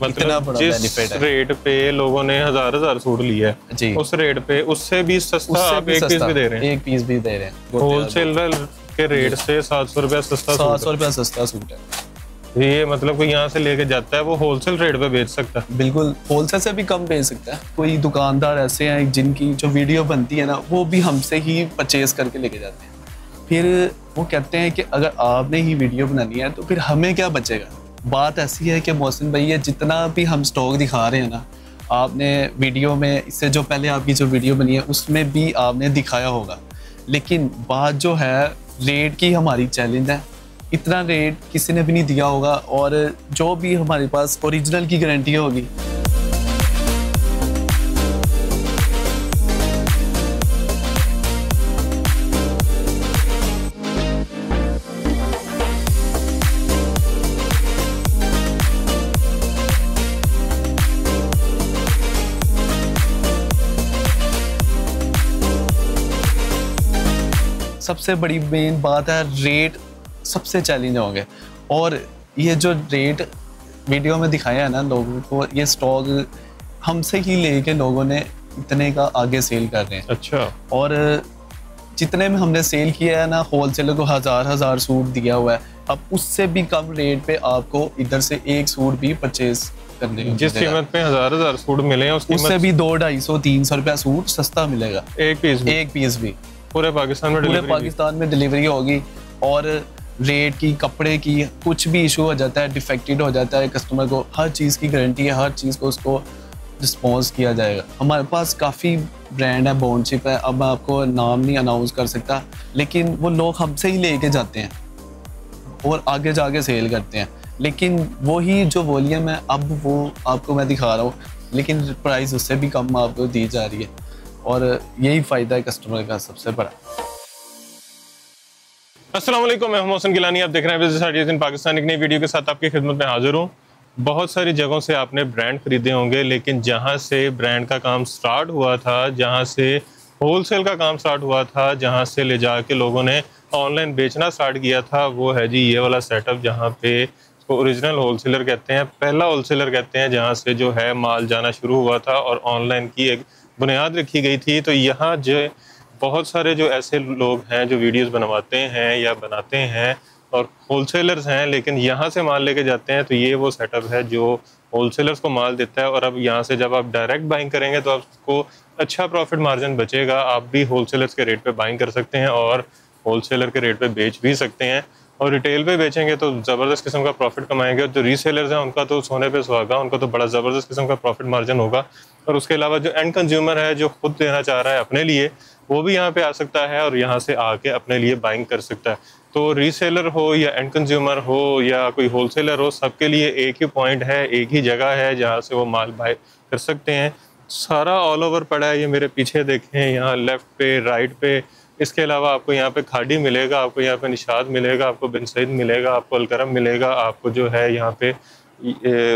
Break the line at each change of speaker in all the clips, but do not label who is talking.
मतलब
बड़ा
जिस
बेनिफिट है।
रेट पे लोगों ने हजार सूट लिया है उस रेट पे उससे भी सस्ता आप एक पीस भी दे रहे हैं।
एक पीस भी दे रहे हैं
होलसेलर के रेट से 700 रुपया सस्ता
700 रुपया सस्ता सूट है।
ये मतलब कोई यहाँ से लेके जाता है वो होलसेल रेट पे बेच सकता है।
बिल्कुल होलसेल से भी कम बेच सकता है। कोई दुकानदार ऐसे हैं जिनकी जो वीडियो बनती है ना वो भी हमसे ही परचेज करके लेके जाते हैं। फिर वो कहते हैं कि अगर आपने ही वीडियो बनानी है तो फिर हमें क्या बचेगा। बात ऐसी है कि मोहसिन भाई, ये जितना भी हम स्टॉक दिखा रहे हैं ना, आपने वीडियो में इससे जो पहले आपकी जो वीडियो बनी है उसमें भी आपने दिखाया होगा, लेकिन बात जो है रेट की हमारी चैलेंज है। इतना रेट किसी ने भी नहीं दिया होगा और जो भी हमारे पास ओरिजिनल की गारंटी होगी। सबसे बड़ी मेन बात है रेट, सबसे चैलेंज होंगे। और ये जो रेट वीडियो में दिखाया है ना लोगों को, ये स्टॉक हमसे ही लेके लोगों ने इतने का आगे सेल कर रहे हैं।
अच्छा।
और जितने में हमने सेल किया है ना, होलसेलर को हजार सूट दिया हुआ है। अब उससे भी कम रेट पे आपको इधर से एक सूट भी परचेज करने को
जिस कीमत पे हजार सूट मिले हैं
उससे भी 200-250-300 रुपया सूट सस्ता मिलेगा। एक पीस भी
पूरे पाकिस्तान में
डिलीवरी होगी। और रेट की, कपड़े की कुछ भी इशू हो जाता है, डिफेक्टेड हो जाता है, कस्टमर को हर चीज़ की गारंटी है, हर चीज़ को उसको रिस्पॉन्स किया जाएगा। हमारे पास काफ़ी ब्रांड है, बॉन्डशिप है, अब मैं आपको नाम नहीं अनाउंस कर सकता, लेकिन वो लोग हमसे ही लेके जाते हैं और आगे जाके सेल करते हैं। लेकिन वही जो वॉल्यूम है अब वो आपको मैं दिखा रहा हूँ, लेकिन प्राइस उससे भी कम आपको दी जा रही है। और यही फ़ायदा है कस्टमर का सबसे बड़ा।
अस्सलाम वालेकुम, मैं मोहसिन गिलानी, आप देख रहे हैं बिजनेस आइडियाज़ इन पाकिस्तान। एक नई वीडियो के साथ आपकी खिदमत में हाजिर हूँ। बहुत सारी जगहों से आपने ब्रांड खरीदे होंगे, लेकिन जहाँ से ब्रांड का काम स्टार्ट हुआ था, जहाँ से होलसेल का काम स्टार्ट हुआ था, जहाँ से ले जा के लोगों ने ऑनलाइन बेचना स्टार्ट किया था, वो है जी ये वाला सेटअप, जहाँ पे इसको ओरिजिनल होलसेलर कहते हैं, पहला होलसेलर कहते हैं, जहाँ से जो है माल जाना शुरू हुआ था और ऑनलाइन की एक बुनियाद रखी गई थी। तो यहाँ जो बहुत सारे जो ऐसे लोग हैं जो वीडियोस बनवाते हैं या बनाते हैं और होलसेलर्स हैं, लेकिन यहाँ से माल लेके जाते हैं, तो ये वो सेटअप है जो होलसेलर्स को माल देता है। और अब यहाँ से जब आप डायरेक्ट बाइंग करेंगे तो आपको अच्छा प्रॉफिट मार्जिन बचेगा। आप भी होलसेलर्स के रेट पे बाइंग कर सकते हैं और होलसेलर के रेट पे बेच भी सकते हैं। और रिटेल पे बेचेंगे तो ज़बरदस्त किस्म का प्रॉफिट कमाएंगे। और जो रीसेलर्स हैं उनका तो सोने पे सुहागा, उनका तो बड़ा ज़बरदस्त किस्म का प्रॉफिट मार्जिन होगा। और उसके अलावा जो एंड कंज्यूमर है जो खुद लेना चाह रहा है अपने लिए, वो भी यहाँ पे आ सकता है और यहाँ से आके अपने लिए बाइंग कर सकता है। तो रीसेलर हो या एंड कंज्यूमर हो या कोई होलसेलर हो, सबके लिए एक ही पॉइंट है, एक ही जगह है जहाँ से वो माल बाय कर सकते हैं। सारा ऑल ओवर पड़ा है, ये मेरे पीछे देखें, यहाँ लेफ्ट पे, राइट पे। इसके अलावा आपको यहाँ पे खाड़ी मिलेगा, आपको यहाँ पे निशाद मिलेगा, आपको बिन सईद मिलेगा, आपको अलकरम मिलेगा, आपको जो है यहाँ पे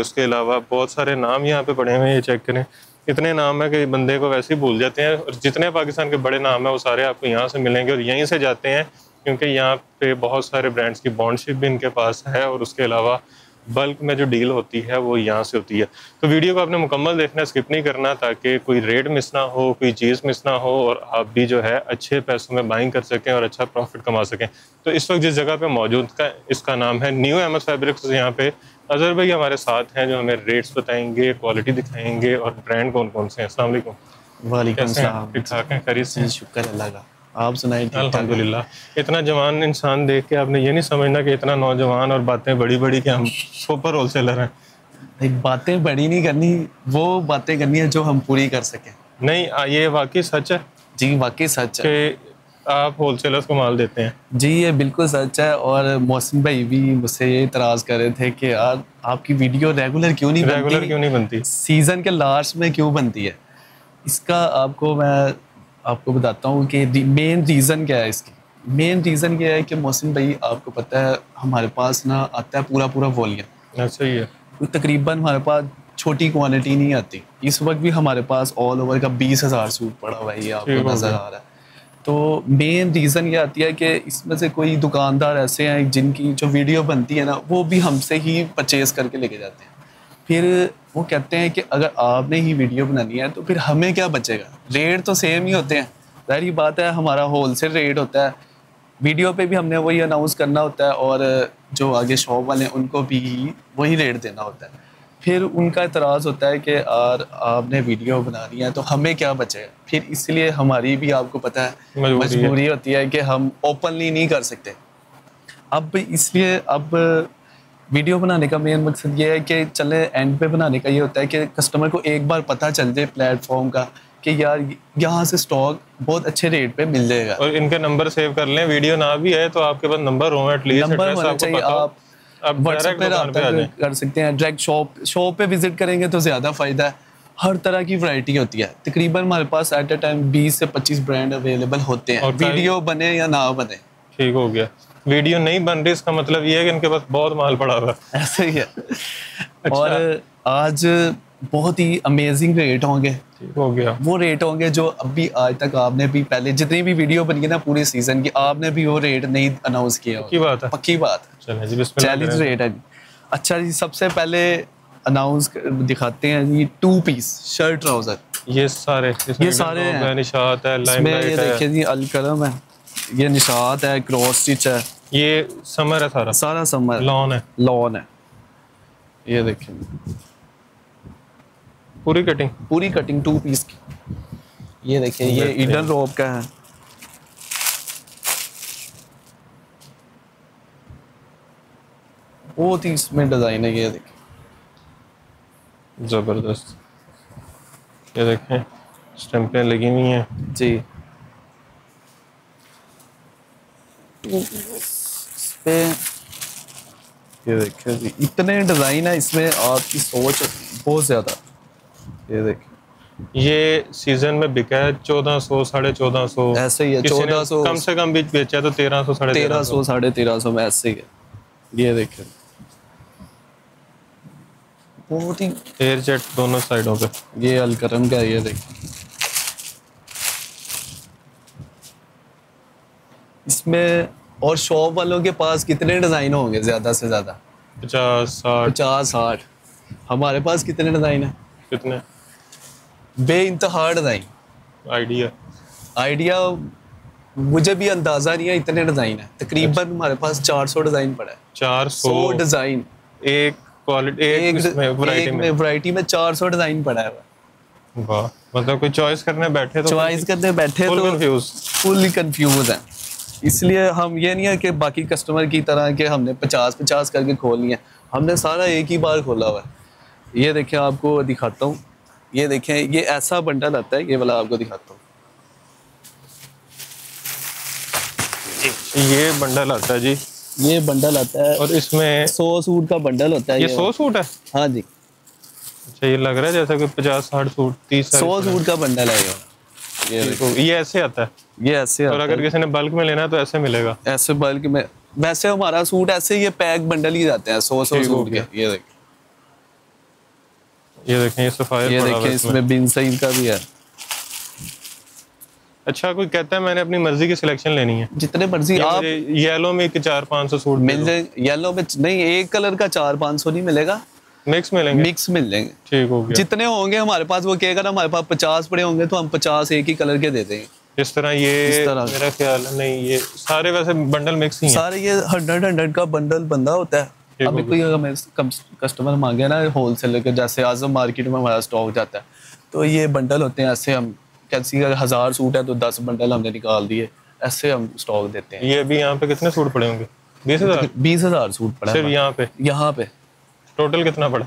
उसके अलावा बहुत सारे नाम यहाँ पे पड़े हुए हैं, ये चेक करें। इतने नाम है कि बंदे को वैसे ही भूल जाते हैं। और जितने पाकिस्तान के बड़े नाम है वो सारे आपको यहाँ से मिलेंगे और यहीं से जाते हैं, क्योंकि यहाँ पे बहुत सारे ब्रांड्स की बॉन्डशिप भी इनके पास है और उसके अलावा बल्क में जो डील होती है वो यहाँ से होती है। तो वीडियो को आपने मुकम्मल देखना, स्किप नहीं करना, ताकि कोई रेट मिस ना हो, कोई चीज़ मिस ना हो और आप भी जो है अच्छे पैसों में बाइंग कर सकें और अच्छा प्रॉफिट कमा सकें। तो इस वक्त जिस जगह पे मौजूद का इसका नाम है न्यू अहमद फैब्रिक्स। यहाँ पे अजहर भाई हमारे साथ हैं जो हमें रेट्स बताएंगे, क्वालिटी दिखाएंगे और ब्रांड कौन कौन से हैं। अस्सलाम वालेकुम।
वालेकुम सलाम।
ठीक ठाक हैं, खैरियत से?
शुक्र अल्लाह का, आप सुनाइए।
अल्हम्दुलिल्लाह। इतना जवान इंसान देख के आपने ये नहीं समझना कि इतना नौजवान और बातें बड़ी बड़ी कि हम सुपर होलसेलर हैं।
बातें बड़ी नहीं करनी, वो बातें करनी है जो हम पूरी कर सकें।
नहीं, ये वाकई सच है
जी, वाकई सच है
कि आप होलसेलर्स को माल देते हैं।
जी, ये बिल्कुल सच है। और मोहसिन भाई भी मुझसे ये इतराज़ कर रहे थे कि यार आपकी वीडियो रेगुलर क्यों नहीं बनती, सीज़न के लास्ट में क्यों बनती है। इसका आपको मैं आपको बताता हूँ कि मेन रीज़न क्या है। इसकी मेन रीज़न क्या है कि मोहसिन भाई, आपको पता है हमारे पास ना आता है पूरा वॉल्यूम।
ऐसा ही है,
तकरीबन हमारे पास छोटी क्वांटिटी नहीं आती। इस वक्त भी हमारे पास ऑल ओवर का 20,000 सूट पड़ा हुआ है, आपको नज़र आ रहा है। तो मेन रीज़न ये आती है कि इसमें से कोई दुकानदार ऐसे हैं जिनकी जो वीडियो बनती है ना वो भी हमसे ही परचेज़ करके लेके जाते हैं। फिर वो कहते हैं कि अगर आपने ही वीडियो बनानी है तो फिर हमें क्या बचेगा, रेट तो सेम ही होते हैं, जाहिर बात है हमारा होलसेल रेट होता है, वीडियो पे भी हमने वही अनाउंस करना होता है और जो आगे शॉप वाले हैं उनको भी वही रेट देना होता है। फिर उनका एतराज़ होता है कि यार आपने वीडियो बनानी है तो हमें क्या बचेगा, फिर इसलिए हमारी भी आपको पता है मजबूरी होती है कि हम ओपनली नहीं कर सकते। अब इसलिए अब वीडियो बनाने का मेन मकसद ये है कि चले एंड पे बनाने का ये होता है कि कस्टमर को एक बार पता चल जाए प्लेटफॉर्म का कि यार यहाँ से स्टॉक बहुत अच्छे रेट पे मिल जाएगा।
और इनके नंबर सेव कर लें, वीडियो ना भी है तो आपके पास नंबर हो एटलीस्ट,
नंबर होना चाहिए, आप व्हाट्सएप पे रब्ता कर सकते हैं, डायरेक्ट शॉप पे विजिट करेंगे तो ज़्यादा फ़ायदा है। हर तरह की वैरायटी होती है, तकरीबन हमारे पास एट ए टाइम 20 से 25 ब्रांड अवेलेबल होते हैं, वीडियो बने या ना बने।
ठीक हो गया, वीडियो नहीं बन रही इसका मतलब ये है कि इनके पास बहुत माल पड़ा हुआ है।
ऐसे ही है। अच्छा। और आज बहुत ही अमेजिंग रेट होंगे,
ठीक हो गया,
वो रेट होंगे जो अभी आज तक आपने भी पहले जितनी भी वीडियो बनी है ना पूरे सीजन की, आपने भी वो रेट नहीं अनाउंस किया।
पक्की बात है,
पक्की बात है।
चलिए जी, बिस्मिल्लाह।
चैलेंज रेट है। अच्छा जी, सबसे पहले अनाउंस दिखाते हैं जी 2 पीस शर्ट ट्राउजर।
ये सारे हैं, निशात है, लाइमलाइट है,
ये देखिए जी अलकरम है, ये निशात है, क्रॉस स्टिच है,
ये समर है, सारा
समर, लॉन है। ये देखिए पूरी कटिंग 2 पीस की। ये देखिए ये ईडन रोब का है, बहुत ही इसमें डिजाइन है। ये देखिए
जबरदस्त, ये देखें स्टैंपें लगी हुई हैं
जी। इस पे ये देखिए जी इतने डिजाइन है इसमें, आपकी सोच बहुत ज्यादा। ये देखिए
ये सीजन में बिका है 1400 1450,
ऐसे ही है। 1400
कम से कम भी बेचा तो 1300
1350 में ऐसे ही है। ये देखिए बहुत ही
एयर जेट दोनों साइडों पे।
ये अलकरम का, ये देखिए इसमें। और शॉप वालों के पास कितने डिजाइन होंगे ज्यादा से ज्यादा? 50-60। हमारे पास कितने डिजाइन है?
कितने?
बेइंतहा डिजाइन। आइडिया मुझे भी अंदाजा नहीं है, इतने डिजाइन है। तकरीबन हमारे पास 400 डिजाइन पड़ा है।
400
डिजाइन एक वैरायटी में 400 डिजाइन पड़ा है।
वाह, मतलब कोई चॉइस करने बैठे तो
फुली कंफ्यूज है। इसलिए हम ये नहीं है कि बाकी कस्टमर की तरह कि हमने 50-50 करके खोल लिया, हमने सारा एक ही बार खोला हुआ है। ये देखें, आपको दिखाता हूँ। ये देखें, ये ऐसा बंडल आता है, ये वाला आपको दिखाता हूँ।
ये बंडल आता है जी,
ये बंडल आता है
और इसमें
100 सूट का बंडल होता है।
ये 100 सूट है?
हाँ जी।
अच्छा, ये लग रहा है जैसा कि 50-60 सूट 30
100 सूट का बंडल है
ये ऐसे आता है।
ये ऐसे
और अगर किसी ने बल्क में लेना है तो ऐसे मिलेगा?
ऐसे बल्क में। वैसे हमारा सूट ऐसे ये पैक बंडल ही जाते हैं 100 सूट के। ये देखिए,
ये देखें, ये सफायर,
ये देखिए इसमें बिन सईद का भी है।
अच्छा, कोई कहता है मैंने अपनी मर्जी की सिलेक्शन लेनी है,
जितने मर्जी आप।
येलो में 400-500 सूट
मिल जाए। येलो में नहीं, एक कलर का 400-500 नहीं मिलेगा,
मिक्स मिलेंगे।
मिक्स मिल जाएंगे।
ठीक हो गया।
जितने होंगे हमारे पास, वो कहेगा ना हमारे पास 50 पड़े होंगे तो हम 50 एक ही कलर के दे देंगे।
इस तरह मेरा ख्याल है। नहीं, ये सारे वैसे बंडल मिक्स ही हैं।
सारे ये 100 का बंडल बंदा होता है। अभी कोई हमें कस्टमर मांगे ना होलसेलर के, जैसे आजम मार्केट में हमारा स्टॉक जाता है, तो ये बंडल होते हैं। ऐसे हम कैसी 1000 सूट है तो 10 बंडल हमने निकाल दिए, ऐसे हम स्टॉक देते हैं।
ये अभी यहाँ पे कितने सूट पड़े होंगे? 20,000
सूट पड़ा
सिर्फ यहाँ पे। टोटल कितना पड़ा?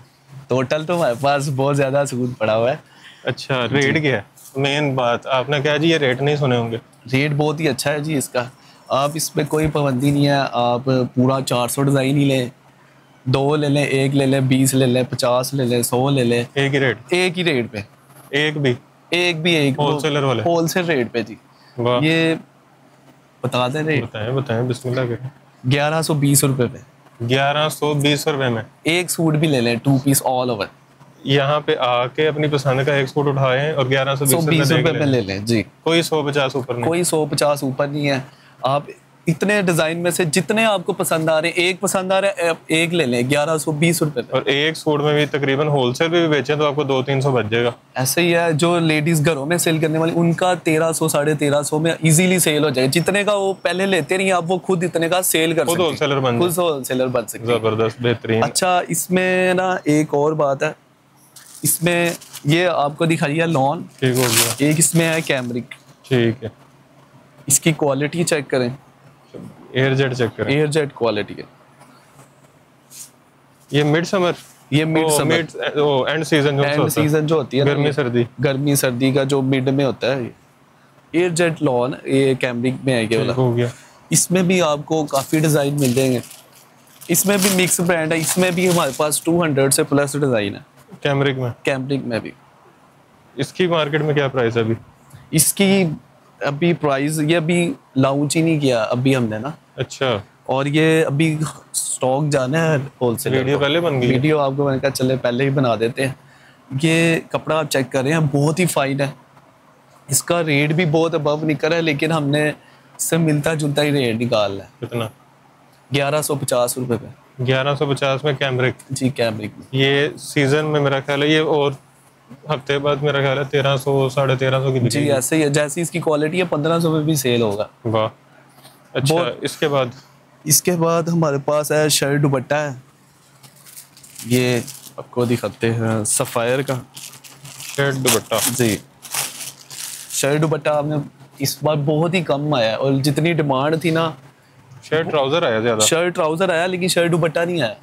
टोटल तो हमारे पास बहुत ज्यादा सूट पड़ा हुआ है।
अच्छा, रेट क्या है? मेन बात आपने कहा जी, ये रेट नहीं सुने होंगे।
रेट बहुत ही अच्छा है जी इसका, आप इसमें कोई पाबंदी नहीं है। आप पूरा 400 डिजाइन ही लें, 2 ले लें, 1 ले लें, 20 ले लें, 50 ले लें, 100 ले लें,
एक ही रेट पे। एक
होलसेल रेट पे जी। ये बता दें रेट?
बताएं बिस्मिल्लाह करें।
1120 रुपए पे।
1120 रुपए में
एक सूट भी ले लें, 2 पीस ऑल ओवर।
यहाँ पे आके अपनी पसंद का एक सूट उठाएं और 1120
रुपए में ले लें जी।
कोई 150 ऊपर नहीं,
कोई 150 ऊपर नहीं है। आप इतने डिजाइन में से जितने आपको पसंद आ रहे हैं, एक पसंद आ रहा है आप एक ले लें 1120 रुपए पे।
और एक सूट में भी तकरीबन होलसेल भी बेचें तो आपको 200-300 बच जाएगा।
ऐसे ही है, जो लेडीज घरों में सेल करने वाली उनका 1300 1350 में इजीली सेल हो जाएगा। जितने का वो पहले लेते नहीं, आप वो खुद इतने का सेल कर सकते हैं,
होलसेलर बन
खुद होलसेलर बन सकते हैं।
जबरदस्त, बेहतरीन।
अच्छा, इसमें ना एक और बात है, इसमें ये आपको दिखाई है लॉन,
ठीक हो गया।
एक इसमें है कैमरिक।
ठीक है,
इसकी क्वालिटी चेक करें,
एयर जेट चेक करें,
एयर जेट क्वालिटी है।
ये मिड समर,
ये mid summer,
and season,
and season जो होती है ना,
गर्मी सर्दी,
गर्मी सर्दी का जो मिड में होता है, एयर जेट लॉन, ये कैमरिक में है ये वाला।
हो गया।
इसमें भी आपको काफ़ी डिज़ाइन मिल जाएंगे। इसमें भी मिक्स ब्रांड है, इसमें भी हमारे पास 200 से प्लस डिज़ाइन है
कैमरिक में।
कैमरिक में भी।
इसकी मार्केट में क्या प्राइस है अभी?
इसकी अभी प्राइस, ये अभी लॉन्च ही नहीं किया अभी हमने ना।
अच्छा,
और ये अभी स्टॉक जाना है होलसेल।
वीडियो पहले बन गई?
वीडियो आपको मैंने कहा चले पहले ही बना देते हैं। ये कपड़ा आप चेक कर रहे हैं, बहुत ही फाइन है। इसका रेट भी बहुत अबव निकल है, लेकिन हमने इससे मिलता जुलता ही रेट निकाल है।
कितना?
1150 रुपए पे।
1150 में कैमरिक
जी, कैमरिक में।
ये सीजन में मेरा ख्याल है, ये और हफ्ते बाद मेरा ख्याल है 1300 1350 की
जी,
बिकेगी।
ऐसे ही है, जैसी इसकी क्वालिटी है 1500 में भी सेल होगा।
वाह, अच्छा। इसके बाद
हमारे पास है शर्ट दुपट्टा है। ये आपको दिखाते हैं सफायर का
शर्ट दुपट्टा।
जी, शर्ट दुपट्टा आपने इस बार बहुत ही कम आया है, और जितनी डिमांड थी ना,
शर्ट ट्राउजर आया ज्यादा।
शर्ट ट्राउजर आया लेकिन शर्ट दुपट्टा नहीं आया।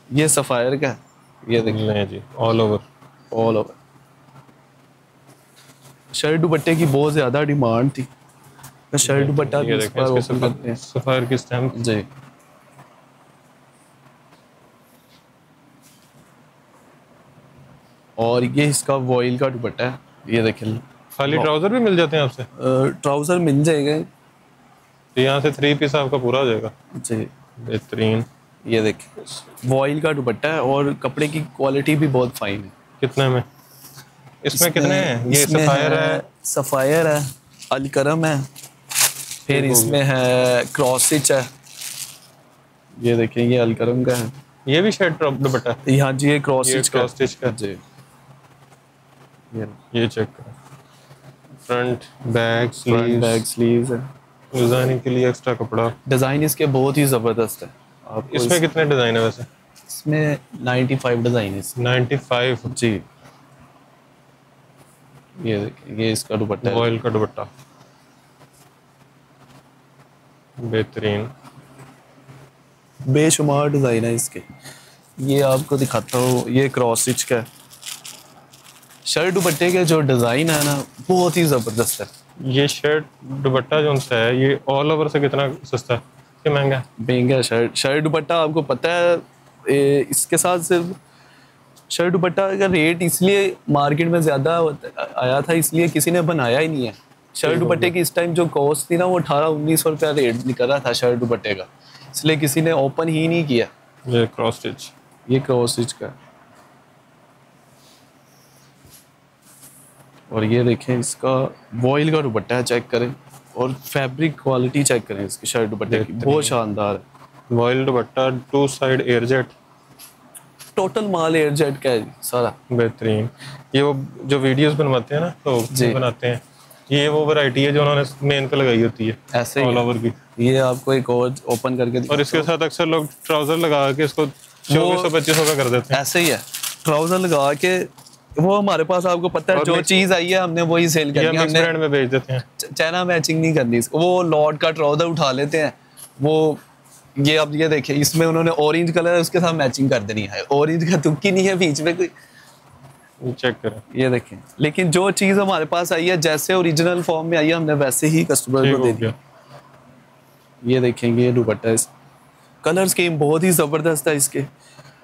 ये सफायर का है, ये देखिए
जी, ऑल ओवर
शर्ट दुपट्टे की बहुत ज्यादा डिमांड थी। तो शर्ट दुपट्टा भी इस बार ओपन करते हैं।
सफायर की स्टैम्प
जी, और ये इसका वॉइल का दुपट्टा है, ये देखिए।
खाली ट्राउजर भी मिल जाते हैं आपसे?
ट्राउजर मिल जाएगा,
तो यहाँ से 3 पीस आपका पूरा हो जाएगा।
जी,
बेहतरीन।
ये देखिए वॉइल का दुपट्टा है, और कपड़े की क्वालिटी भी बहुत फाइन है।
कितने में? इसमें कितने हैं? ये सफायर है,
सफायर है, अलकरम है, फिर इसमें है क्रॉस स्टिच है। ये देखें, ये अलकरम का है।
ये भी शर्ट दुपट्टा है?
यहाँ जी, ये क्रॉस
स्टिच का।
जी,
ये चेक करो, फ्रंट बैक
स्लीव्स है।
डिजाइनिंग के लिए एक्स्ट्रा कपड़ा।
डिजाइन इसके बहुत ही जबरदस्त है। आपको
इसमें कितने डिजाइन है वैसे?
इसमें 95 डिजाइन है।
95?
जी, ये देखिए, ये इसका दुपट्टा है,
वॉइल का दुपट्टा, बेहतरीन।
बेशुमार डिजाइन है इसके। ये आपको दिखाता हूँ, ये क्रॉस स्टिच का है। शर्ट दुपट्टे के जो डिजाइन है ना, बहुत ही जबरदस्त है।
ये शर्ट दुपट्टा जो है, ये ऑल ओवर से कितना सस्ता है कि महंगा है?
महंगा शर्ट दुपट्टा आपको पता है। इसके साथ सिर्फ शर्ट दुपट्टा का रेट इसलिए मार्केट में ज़्यादा आया था, इसलिए किसी ने बनाया ही नहीं है। शर्ट दुपट्टे की इस टाइम जो कॉस्ट थी ना, वो 1800-1900 रुपया रेट निकल रहा था शर्ट दुपट्टे का, इसलिए किसी ने ओपन ही नहीं किया।
ये क्रॉस स्टिच,
ये क्रॉस स्टिच का। और ये देखें, इसका वॉइल का दुपट्टा है, चेक करें, और फैब्रिक क्वालिटी चेक करें इसकी शर्ट दुपट्टे की, बहुत शानदार है।
Voile dupatta, 2 side air jet,
total माल एयर जेट का है सारा।
बेहतरीन। ये वो जो वीडियोस बनवाते हैं ना, तो बनाते हैं, ये वो वैरायटी है जो उन्होंने मेन पे लगाई होती है,
ऐसे
ऑल ओवर की।
ये आपको एक और ओपन करके,
और इसके साथ अक्सर लोग ट्राउजर लगा के इसको 2400-2500 का कर देते हैं।
ऐसे ही है, ट्राउजर लगा के। वो हमारे पास आपको पता है, जो चीज आई है हमने वही सेल करनी है।
हमने ब्रांड में बेच देते हैं,
चाइना मैचिंग नहीं करनी इसको। वो लॉर्ड का ट्राउजर उठा लेते हैं, वो ये अब ये देखिए, इसमें उन्होंने ऑरेंज कलर है, उसके साथ मैचिंग कर देनी है। ऑरेंज का तुक्की नहीं है बीच में कोई,
चेक करें।
ये देखें, लेकिन जो चीज हमारे पास आई है, जैसे ओरिजिनल फॉर्म में आई है, हमने वैसे ही कस्टमर को दे दिया। ये देखेंगे, ये दुपट्टा, कलर स्कीम बहुत ही जबरदस्त है इसके।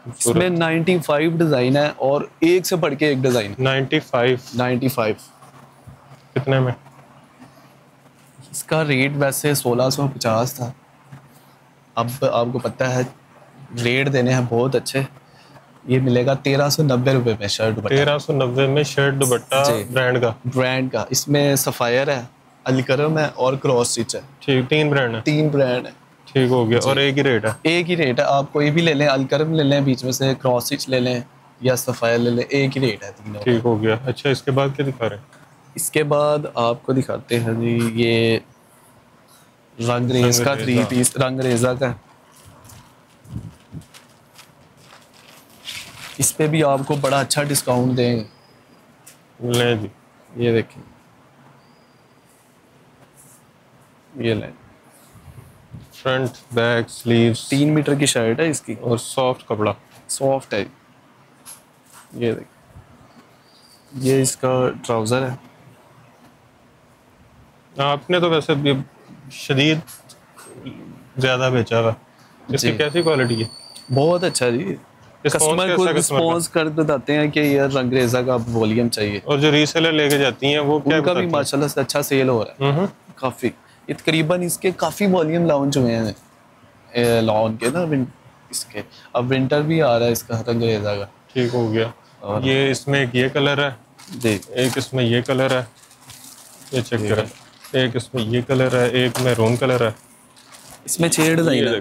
इसमें 95 डिजाइन है, और एक से बढ़ के एक डिजाइन।
95 कितने में?
इसका रेट वैसे 1650 था, अब आपको पता है रेट देने हैं बहुत अच्छे। ये मिलेगा 1390 रुपए में शर्ट दुपट्टा।
1390 में शर्ट दुपट्टा ब्रांड का।
इसमें सफायर है, अलकरम है और क्रॉस स्टिच है।
ठीक, 3 ब्रांड है।
3 ब्रांड है।
ठीक हो गया। और एक ही रेट है?
एक ही रेट है, आप कोई भी ले लें, अलकरम ले लें, बीच में से क्रॉस स्टिच ले लें या सफ़ायर ले लें, एक ही रेट है तीनों।
ठीक हो गया। अच्छा, इसके बाद क्या दिखा रहे हैं?
इसके बाद आपको दिखाते हैं जी, ये रंग रेज का 3 पीस, रंग रेजा का। इस पे भी आपको बड़ा अच्छा डिस्काउंट देंगे।
ले जी,
ये देखिए, ये लें।
फ्रंट बैक स्लीव्स,
3 मीटर की शर्ट है इसकी
और सॉफ्ट कपड़ा,
सॉफ्ट है। ये देखिए, ये इसका ट्राउज़र है।
आपने तो वैसे भी शदीद ज़्यादा बेचा हुआ। इसकी
जी।
कैसी क्वालिटी है?
बहुत अच्छा जी। कस्टमर को रिस्पॉन्स कर बताते हैं कि यार रंगरेजा का वॉल्यूम चाहिए।
और जो रीसेलर लेके जाती हैं वो क्या
उनका भी
बताती
माशाल्लाह से अच्छा सेल हो रहा है।
हैं?
काफ़ी, ये तकरीबन इसके काफ़ी वॉल्यूम लॉन्च हुए हैं लॉन के ना, इसके अब विंटर भी आ रहा है इसका रंगरेजा का।
ठीक हो गया।
और
ये इसमें एक ये कलर है,
जी,
एक इसमें ये कलर है, ये चेक करें, एक इसमें ये कलर है, एक मैरून कलर है।
इसमें 6 डिज़ाइन है।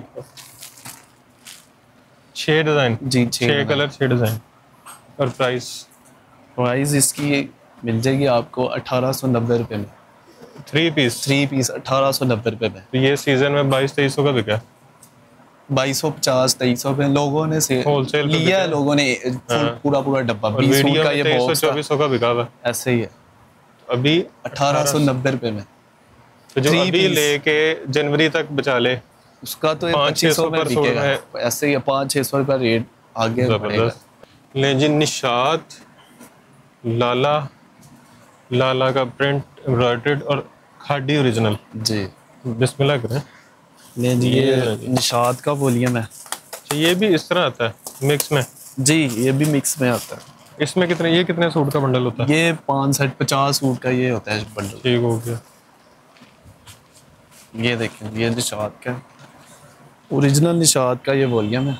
6 डिज़ाइन
जी,
6 कलर 6 डिज़ाइन। और
प्राइस इसकी मिल जाएगी आपको 1890 रुपये में।
3 पीस
3 पीस 1890 रुपये में।
तो ये सीजन में 2200-2300 का बिका है।
2250 2300 पे लोगों ने से
होलसेल पे
लिया है,
बिका।
लोगों ने पूरा पूरा डब्बा,
और
20 सूट
वीडियो
का
में
ये बॉक्स
2300-2400 का बिका हुआ है।
ऐसे ही है।
अभी
1890 रुपये में।
तो जो
3
अभी
पीस।
लेके जनवरी तक बचा ले,
उसका तो
500-600
2500 में
पर सूट
बिकेगा।
है।
ऐसे ही 500-600 रुपये रेट आगे बढ़ेगा।
जबरदस्त। ले जी, निशात लाला का प्रिंट एम्ब्रॉयडर्ड और खादी ओरिजिनल।
जी,
बिस्मिल्लाह करें।
ले जी, ये निशात का वॉल्यूम है।
अच्छा, ये भी इस तरह आता है मिक्स में?
जी, ये भी मिक्स में आता है।
इसमें ये कितने सूट का बंडल होता है?
ये 550 सूट का ये होता है बंडल।
ठीक हो गया।
ये देखें, ये निशात का ओरिजिनल निशात का ये वॉल्यूम है।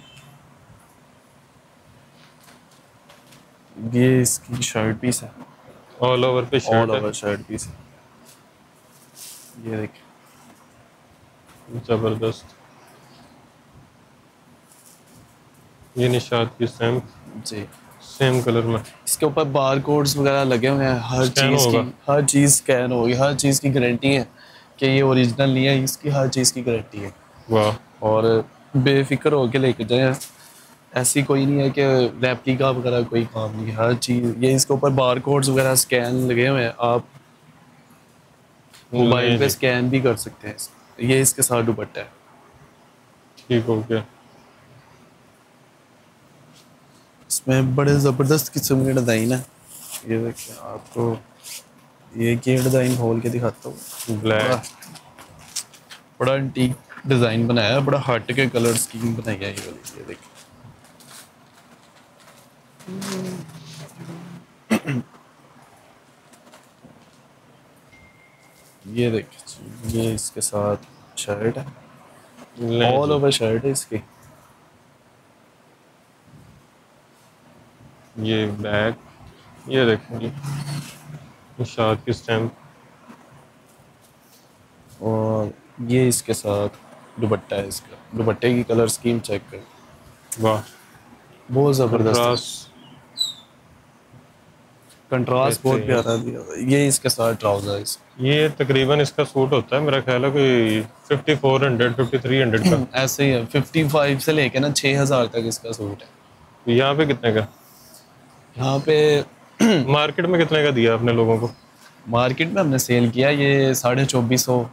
ये इसकी शर्ट पीस है,
ऑल ओवर पे
ऑल
शर्ट
ओवर
है।
शर्ट पीस है। ये देखें,
जबरदस्त। ये निशात की
जी,
सेम कलर में
इसके ऊपर बार कोड्स वगैरह लगे हुए हैं। हर चीज़ स्कैन होगी, हर चीज़ की गारंटी है कि ये ओरिजिनल नहीं है, इसकी हर चीज़ की गारंटी है।
वाह।
और बेफिक्र होके लेके जाए, ऐसी कोई नहीं है कि रेप्लिका वगैरह कोई काम नहीं है, हर चीज़। ये इसके ऊपर बार कोड्स वगैरह स्कैन लगे हुए हैं, आप मोबाइल पे स्कैन भी कर सकते हैं। ये इसके साथ दुपट्टा है।
ठीक हो गया।
इसमें बड़े ज़बरदस्त किस्म के डिज़ाइन है। ये देखिए, आपको ये डिज़ाइन खोल के दिखाता हूँ।
ब्लैक,
बड़ा एंटीक डिज़ाइन बनाया है, बड़ा हट के कलर स्कीम बनाई है ये वाली। ये देखिए, ये देखिए, ये इसके साथ शर्ट है, ऑल ओवर शर्ट है इसकी।
ये बैग, ये देखिए निशात की स्टैम्प,
और ये इसके साथ दुपट्टा है। इसका दुपट्टे की कलर स्कीम चेक कर,
वाह,
बहुत ज़बरदस्त कंट्रास्ट, बहुत प्यारा दिया हुआ है। ये इसके साथ ट्राउज़र है इसका।
ये तकरीबन इसका सूट होता है मेरा ख्याल है कोई 5400-5300 का।
ऐसे ही है, 55 से लेके ना 6000 तक इसका सूट है।
यहाँ पे कितने का?
यहाँ पे
मार्केट में कितने का दिया आपने लोगों को?
मार्केट में हमने सेल किया ये 2450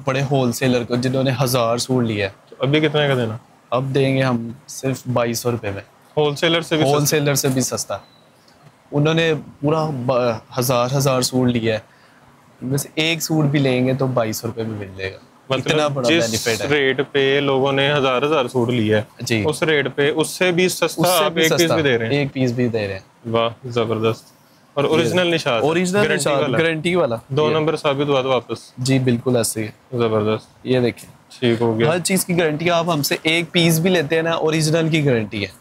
बड़े होलसेलर को, जिन्होंने 1000 सूट लिया है।
तो अभी कितने का देना?
अब देंगे हम सिर्फ 2200 रुपये में।
होलसेलर से भी
होलसेलर से भी सस्ता। उन्होंने पूरा 1000 सूट लिया है, इनमें से एक सूट भी लेंगे तो 2200 रुपये में मिल जाएगा। इतना बड़ा बेनिफिट है।
रेट पे लोगों ने 1000 सूट लिया है
जी,
उस रेट पे उससे भी सस्ता आप एक पीस भी दे रहे हैं।
एक पीस भी दे रहे हैं।
वाह, जबरदस्त। और ओरिजिनल निशात,
ओरिजिनल गारंटी वाला
2 नंबर साबित हुआ तो वापस।
जी बिल्कुल ऐसे ही।
जबरदस्त।
ये देखें,
ठीक हो गया।
हर चीज़ की गारंटी। आप हमसे एक पीस भी लेते हैं ना, ओरिजिनल की गारंटी है।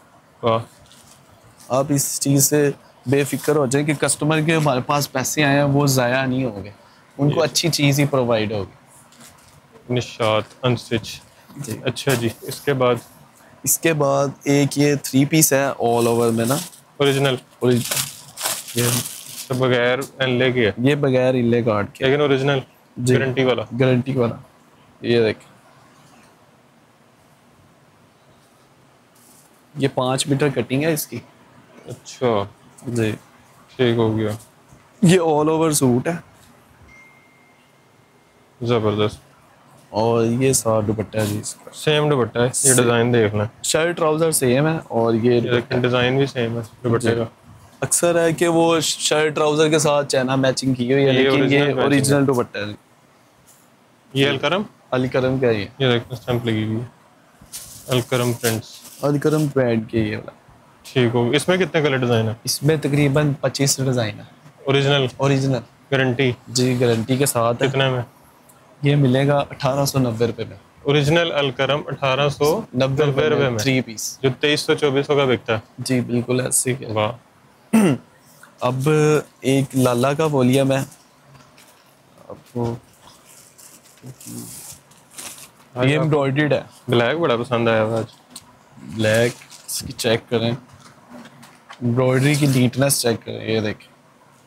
वाह।
आप इस चीज़ से बेफिक्र हो जाए कि कस्टमर के हमारे पास पैसे आए हैं वो ज़ाया नहीं होंगे। उनको अच्छी चीज़ ही प्रोवाइड होगी।
निशात अनस्टिच।
जी।
अच्छा जी, इसके बाद
इसके बाद एक ये 3 पीस है ऑल ओवर में ना,
ओरिजिनल,
और ये
तो बगैर एनले के है
ये बगैर इले कार्ड के।
लेकिन ओरिजिनल
जी,
गारंटी वाला।
गारंटी वाला। ये देख, ये 5 मीटर कटिंग है इसकी।
अच्छा
जी,
ठीक हो गया,
ये ऑल ओवर सूट है
जबरदस्त।
और ये सारा दुपट्टा है जी इसका।
सेम दुपट्टा है, ये डिजाइन देख लें,
शर्ट ट्राउजर सेम है और ये
ये
दुपट्टा
देखें डिजाइन भी सेम है दुपट्टे
जी।
का।
अक्सर है कि वो शर्ट ट्राउजर के साथ चैना मैचिंग की हुई है,
ये
लेकिन ये
original matching
ओरिजिनल दुपट्टा है।
ये अलकरम,
अलकरम का
ये देखें स्टैंप लगी हुई है, अलकरम प्रिंट्स।
अलकरम ब्रांड के ये वाला।
ठीक हो, इसमें कितने कलर डिजाइन है?
इसमें तकरीबन 25 डिजाइन है।
ओरिजिनल
ओरिजिनल
गारंटी
जी, गारंटी के साथ है।
कितने में?
ये मिलेगा 1890 रुपये में।
ओरिजिनल अलकरम 1890 रुपए में,
3 पीस।
जो 2300-2400 का बिकता है।
जी बिल्कुल ऐसे ही है।
वाह,
अब एक लाला का वॉल्यूम है, आपको ये एम्ब्रॉयडर्ड है।
ब्लैक बड़ा पसंद आया हुआ आज।
ब्लैक, इसकी चेक करें, एम्ब्रॉयडरी की नीटनेस चेक करें, ये देखें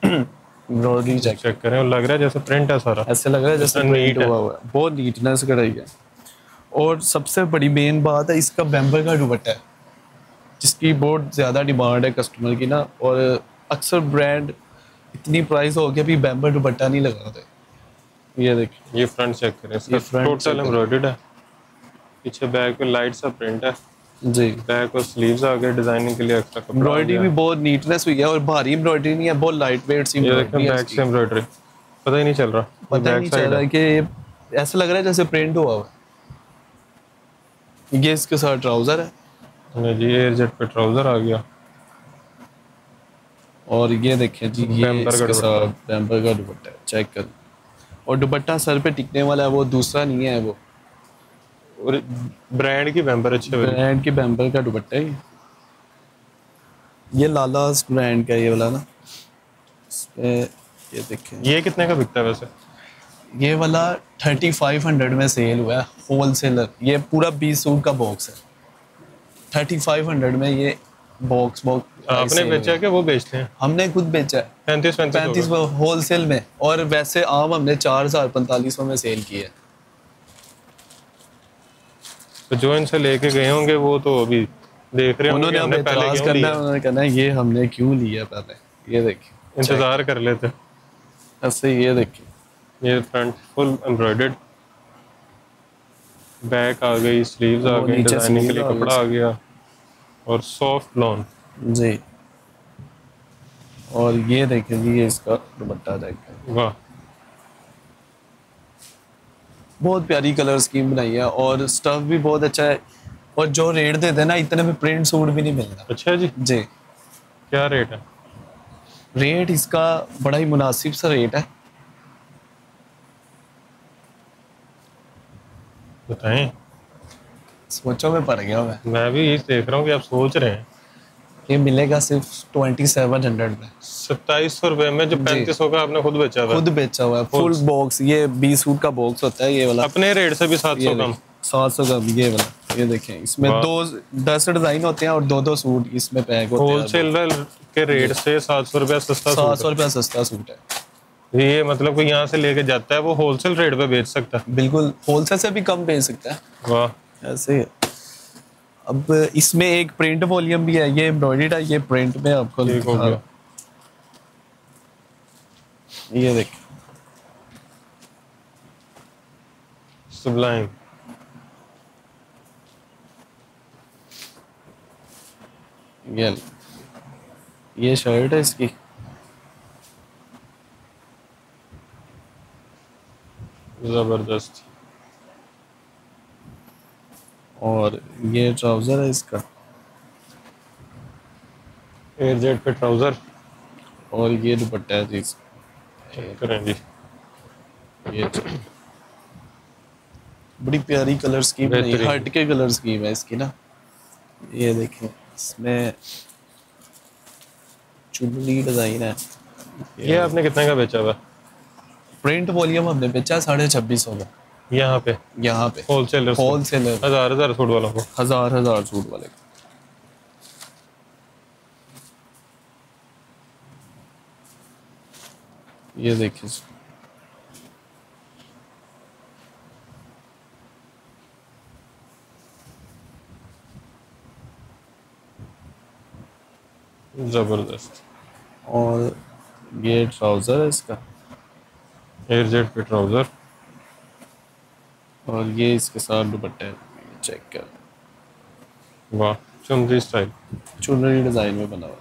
एम्ब्रॉयडरी चेक,
चेक करें, और लग रहा है जैसे प्रिंट है सारा,
ऐसे लग रहा है जैसे
इतना
प्रिंट
neat है।
हुआ हुआ है, बहुत नीटनेस कर रही है। और सबसे बड़ी मेन बात है, इसका बैम्बर का दुपट्टा है, जिसकी बहुत ज़्यादा डिमांड है कस्टमर की ना, और अक्सर ब्रांड इतनी प्राइस हो गया अभी बैम्बर दुपट्टा नहीं लगाते। ये देखिए,
ये फ्रंट चेक करें, इसका
ये front
टोटल
check करें।
एम्ब्रॉयडर्ड है, पीछे बैक पे लाइट सा प्रिंट है,
जी
बैक और स्लीव्स आ गए, डिजाइनिंग के लिए एक्स्ट्रा कपड़ा आ
एम्ब्रॉयडरी
गया।
भी बहुत नीटनेस हुई है, और भारी एम्ब्रॉयडरी नहीं है, बहुत लाइट वेट सी
ये देखें
एम्ब्रॉयडरी है
बैक
इसकी।
से एम्ब्रॉयडरी, पता ही नहीं चल रहा,
पता ही नहीं चल रहा है कि ये ऐसा लग रहा है जैसे प्रिंट हुआ हुआ है। ये इसके साथ ट्राउजर है,
है जी, एयर जेट पे ट्राउजर आ गया,
और ये देखिए जी, ये
बैम्बर का
इसके
दुपट्टा।
साथ बैम्बर का दुपट्टा है, चेक कर। और दुपट्टा सर पे टिकने वाला है, वो दूसरा नहीं है, वो
और ब्रांड की बैम्बर अच्छे वाली।
ब्रांड के बैम्बर का दुपट्टा है ये लालास ब्रांड का ये वाला ना। इसमें ये देखें,
ये कितने का बिकता है वैसे?
ये वाला 3500 में सेल हुआ है, होलसेलर। ये पूरा 20 सूट का बॉक्स है, 3500 में ये बॉक्स
आपने बेचा क्या वो बेचते हैं?
हमने खुद बेचा है
35
होलसेल में, और वैसे आम हमने 4045 में सेल किया है।
तो जो इनसे लेके गए होंगे वो तो अभी देख रहे होंगे
उन्होंने
हमने
हमें
पहले
इतराज
क्यों
करना
लिया,
है, उन्होंने कहना है ये हमने क्यों लिया पहले। ये देखिए
इंतजार कर लेते।
ऐसे, ये देखिए
ये फ्रंट फुल एम्ब्रॉयडर्ड, बैक आ गई, स्लीव्स आ
वो
गई,
नीचे
डिजाइनिंग के
sleeve
लिए
आ गई
कपड़ा आ गया, और सॉफ्ट लॉन।
जी। और ये देखिए जी, ये इसका दुपट्टा देखिए,
वाह,
बहुत प्यारी कलर स्कीम बनाई है, और स्टफ भी बहुत अच्छा है। और जो रेट देते हैं ना, इतने में प्रिंट सूट भी नहीं मिलता।
अच्छा जी,
जी,
क्या रेट है?
रेट इसका बड़ा ही मुनासिब सा रेट है।
बताएं,
सोचो में पड़ गया
मैं भी यही देख रहा हूँ कि आप सोच रहे हैं।
ये मिलेगा सिर्फ 2700 में।
2700 रुपए में, जो 3500 का आपने खुद बेचा हुआ है।
खुद बेचा हुआ है, फुल बॉक्स। ये 20 सूट का बॉक्स होता है ये वाला,
अपने रेट से भी 700 कम।
700 का ये वाला। ये देखें, इसमें
वाह।
10 डिजाइन होते हैं और 2 सूट इसमें पैक होते हैं।
होलसेल के रेट से 700 रुपया सस्ता सूट
700 रुपया सस्ता सूट है।
है। ये मतलब कोई यहाँ से लेके जाता है वो होलसेल रेट पे बेच सकता है।
बिल्कुल होलसेल से भी कम बेच सकता है,
वाह,
ऐसे है। अब इसमें एक प्रिंट वॉल्यूम भी है, ये एम्ब्रॉयडर्ड है, ये प्रिंट में आपको
ठीक हो गया।
ये देख,
सुब्लाइम,
ये शर्ट है इसकी,
जबरदस्त।
और ये ट्राउजर है इसका,
एयर जेट पे ट्राउजर।
और ये दुपट्टा है जी इसका।
करें जी,
ये बड़ी प्यारी कलर स्कीम नहीं,
बेहतरीन।
हट के कलर स्कीम है इसकी ना। ये देखें, इसमें चुनरी डिजाइन है।
ये आपने कितने का बेचा हुआ?
प्रिंट वॉल्यूम हमने बेचा 2650 का
यहाँ पे
यहाँ पे
होलसेलर
होलसेलर
हजार सूट वालों को,
हजार सूट वाले का। ये देखिए
जबरदस्त।
और ये ट्राउजर है इसका,
एयर जेट पे ट्राउजर,
और ये इसके साथ दुपट्टे चेक कर,
वाह चुनरी स्टाइल,
चुनरी डिजाइन में बना हुआ।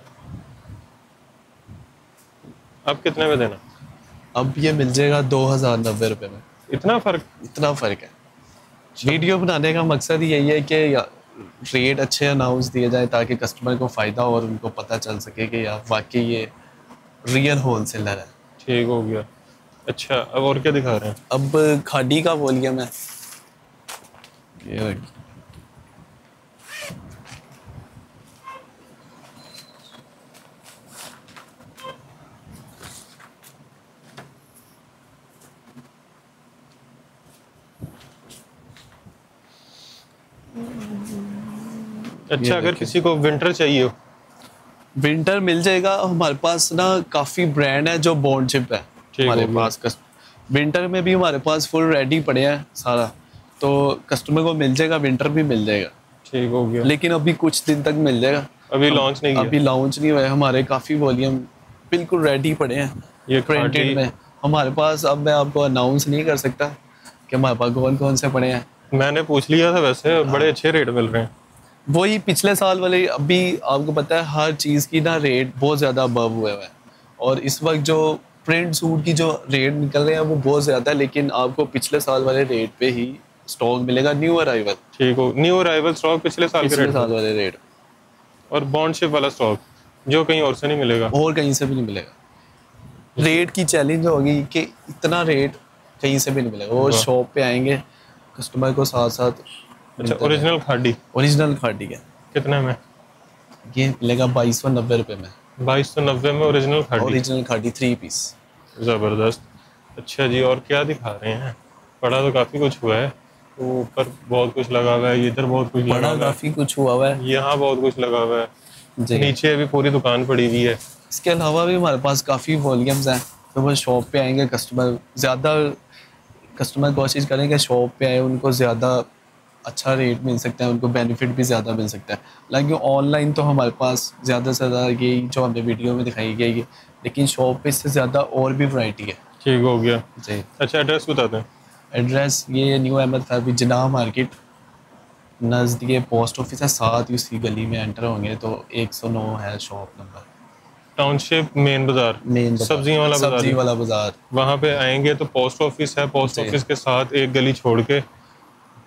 अब कितने में देना?
अब ये मिल जाएगा 2090 रुपये में।
इतना फर्क?
इतना फ़र्क है। वीडियो बनाने का मकसद यही है कि रेट अच्छे अनाउंस दिए जाए ताकि कस्टमर को फ़ायदा हो और उनको पता चल सके कि यार वाकई ये रियल होलसेलर है।
ठीक हो गया। अच्छा अब और क्या दिखा रहे हैं?
अब खादी का वॉल्यूम है, ये देखिए।
अच्छा अगर किसी को विंटर चाहिए हो?
विंटर मिल जाएगा हमारे पास ना, काफ़ी ब्रांड है जो बॉन्ड शिप है हमारे पास। विंटर में भी हमारे पास फुल रेडी पड़े हैं सारा, तो कस्टमर को मिल जाएगा, विंटर भी मिल जाएगा।
ठीक हो गया।
लेकिन अभी कुछ दिन तक मिल जाएगा,
अभी लॉन्च नहीं किया?
अभी लॉन्च नहीं हुआ है। हमारे काफ़ी वॉल्यूम बिल्कुल रेडी पड़े हैं
ये
प्रिंटेड में हमारे पास। अब मैं आपको अनाउंस नहीं कर सकता कि हमारे पास कौन कौन से पड़े हैं।
मैंने पूछ लिया था वैसे, बड़े अच्छे रेट मिल रहे हैं।
वही पिछले साल वाले, अभी आपको पता है हर चीज़ की ना रेट बहुत ज़्यादा अबव हुए हुए हैं, और इस वक्त जो प्रिंट सूट की जो रेट निकल रहे हैं वो बहुत ज़्यादा है, लेकिन आपको पिछले साल वाले रेट पे ही स्टॉक मिलेगा, न्यू अराइवल।
ठीक हो, न्यू अराइवल स्टॉक पिछले साल के रेट,
साल वाले रेट,
और बॉन्ड शिप वाला स्टॉक जो कहीं और से नहीं मिलेगा,
और कहीं से भी नहीं मिलेगा। रेट की चैलेंज होगी कि इतना रेट कहीं से भी नहीं मिलेगा, वो शॉप पे आएंगे कस्टमर को साथ साथ।
अच्छा ओरिजिनल खादी?
ओरिजिनल खादी है।
कितने में?
ये मिलेगा 2290 रुपये में।
2290 में original khadi?
Original khadi 3 piece.
ज़बरदस्त। अच्छा जी और क्या दिखा रहे हैं? पड़ा तो काफ़ी कुछ हुआ है, तो ऊपर बहुत कुछ लगा हुआ है, इधर बहुत कुछ लगा हुआ है,
काफ़ी कुछ हुआ हुआ है,
यहाँ बहुत कुछ लगा हुआ है, नीचे भी पूरी दुकान पड़ी हुई है।
इसके अलावा भी हमारे पास काफ़ी वॉल्यूम्स हैं, तो वो शॉप पे आएंगे कस्टमर, ज़्यादा कस्टमर कोशिश करेंगे शॉप पे आए, उनको ज़्यादा अच्छा रेट मिल सकता है, उनको बेनिफिट भी ज़्यादा मिल सकता है। लेकिन ऑनलाइन तो हमारे पास ज़्यादा से ज़्यादा यही जो हमने वीडियो में दिखाई गई है, लेकिन शॉप पे इससे ज़्यादा और भी वैरायटी है।
ठीक हो गया
जी।
अच्छा एड्रेस बता दें।
एड्रेस ये न्यू अहमद फैब्री जिनाह मार्केट, नज़दीक पोस्ट ऑफिस है, साथ ही उसी गली में एंटर होंगे तो 109 है शॉप नंबर।
टाउनशिप मेन बाजार, सब्जियों वाला बाजार, वहाँ पे आएंगे तो पोस्ट ऑफिस है, पोस्ट ऑफिस के साथ एक गली छोड़ के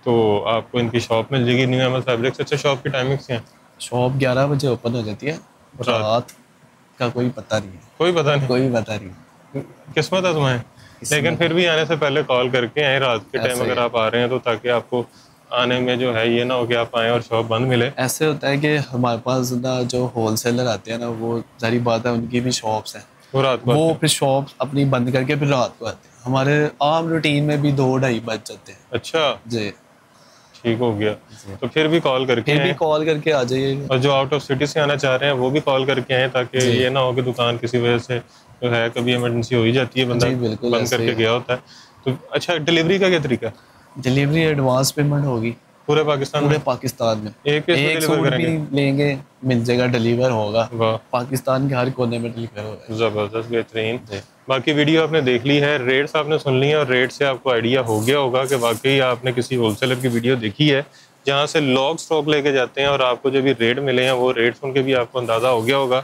तो आपको इनकी शॉप मिल जाएगी, न्यू अहमद फैब्रिक्स। अच्छा शॉप की टाइमिंग्स क्या है?
शॉप 11 बजे ओपन हो जाती है, रात का कोई पता नहीं है।
कोई पता नहीं?
कोई पता नहीं।
किस्मत है तुम्हें, लेकिन फिर भी आने से पहले कॉल करके आए रात के टाइम अगर आप आ रहे हैं तो, ताकि आपको आने में जो है ये ना हो कि आप आए और शॉप बंद मिले।
ऐसे होता है कि हमारे पास ना जो होलसेलर आते हैं ना, वो जारी बात है उनकी भी शॉप्स हैं,
वो रात को
वो फिर शॉप अपनी बंद करके फिर रात को आते हैं। हमारे आम रूटीन में भी 2-2:30 बज जाते हैं।
अच्छा
जी
ठीक हो गया, तो फिर भी कॉल करके
आ जाइए।
और जो आउट ऑफ सिटी से आना चाह रहे हैं वो भी कॉल करके आए, ताकि ये ना हो कि दुकान किसी वजह से जो है कभी इमरजेंसी हो ही जाती है, बंदा बंद करके गया होता है तो। अच्छा डिलीवरी का क्या तरीका?
डिलीवरी एडवांस पेमेंट होगी पूरे
पाकिस्तान में,
एक सूट भी लेंगे मिल जाएगा, डिलीवर होगा पाकिस्तान के हर कोने में डिलीवर होगा।
ज़बरदस्त, बेहतरीन। बाकी वीडियो आपने देख ली है, रेट्स आपने सुन ली है, और रेट से आपको आइडिया हो गया होगा कि वाकई आपने किसी होलसेलर की वीडियो देखी है जहाँ से लॉग स्टॉक लेके जाते हैं, और आपको जो भी रेट मिले हैं वो रेट सुन के भी आपको अंदाज़ा हो गया होगा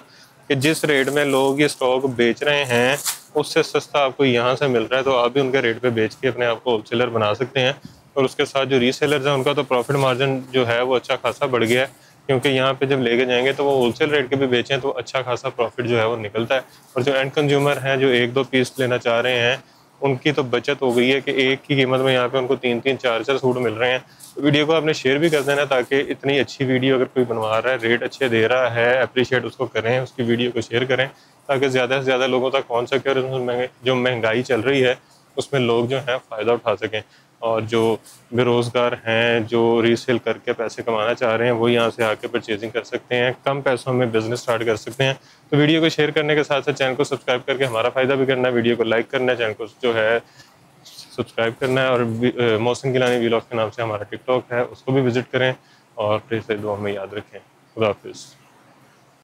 कि जिस रेट में लोग ये स्टॉक बेच रहे हैं उससे सस्ता आपको यहाँ से मिल रहा है, तो आप भी उनके रेट पे बेच के अपने आप को होलसेलर बना सकते हैं। और उसके साथ जो रीसेलर्स हैं उनका तो प्रॉफिट मार्जिन जो है वो अच्छा खासा बढ़ गया है, क्योंकि यहाँ पे जब लेके जाएंगे तो वो होलसेल रेट के भी बेचें तो अच्छा खासा प्रॉफिट जो है वो निकलता है। और जो एंड कंज्यूमर हैं जो 1-2 पीस लेना चाह रहे हैं उनकी तो बचत हो गई है कि एक की कीमत में यहाँ पे उनको 3-3 4-4 सूट मिल रहे हैं। तो वीडियो को आपने शेयर भी कर देना, ताकि इतनी अच्छी वीडियो अगर कोई बनवा रहा है, रेट अच्छे दे रहा है, अप्रिशिएट उसको करें, उसकी वीडियो को शेयर करें ताकि ज़्यादा से ज़्यादा लोगों तक पहुँच सके। और जो महंगाई चल रही है उसमें लोग जो हैं फ़ायदा उठा सकें, और जो बेरोज़गार हैं, जो रीसेल करके पैसे कमाना चाह रहे हैं, वो यहाँ से आके परचेजिंग कर सकते हैं, कम पैसों में बिज़नेस स्टार्ट कर सकते हैं। तो वीडियो को शेयर करने के साथ साथ चैनल को सब्सक्राइब करके हमारा फ़ायदा भी करना है, वीडियो को लाइक करना है, चैनल को जो है सब्सक्राइब करना है, और मोहसिन गिलानी व्लॉग के नाम से हमारा टिकटॉक है, उसको भी विज़िट करें, और फिर से दुआ में याद रखें। खुदा हाफिज़।